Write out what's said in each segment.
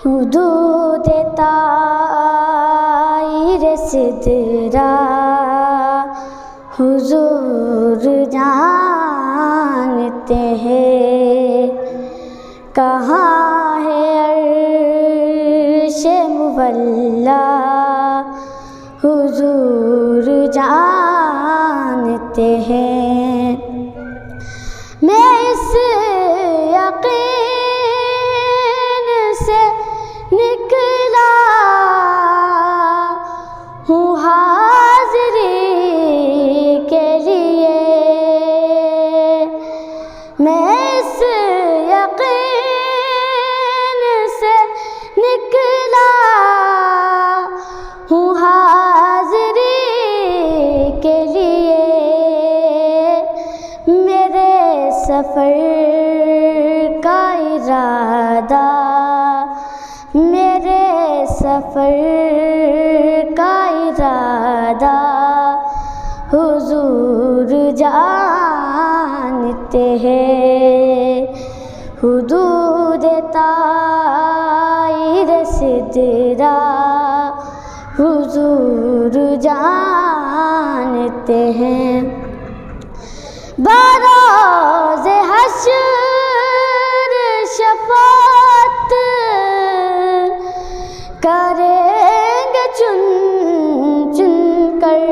حدود طائر سدرا حضور جانتے ہیں، کہاں ہے عرش مولا حضور جانتے ہیں۔ میں اس یقین سے نکلا ہوں حاضری کے لیے، میں اس یقین سے نکلا ہوں حاضری کے لیے، میرے سفر کا ارادہ، میرے سفر کا ارادہ حضور جانتے ہیں۔ حدود طائر سدرا حضور جانتے ہیں۔ بروز حشر شفاعت کریں گے چن چن کر،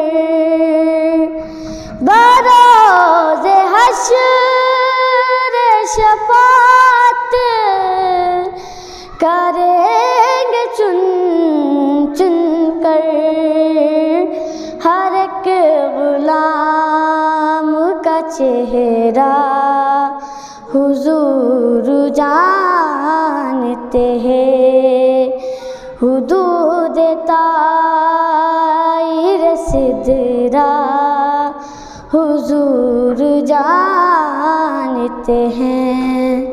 بروز حشر شفاعت کریں گے چن چن کر، ہر ایک غلام کا چہرہ حضور جانتے ہیں۔ حدود طائر سدرا حضور جانتے ہیں۔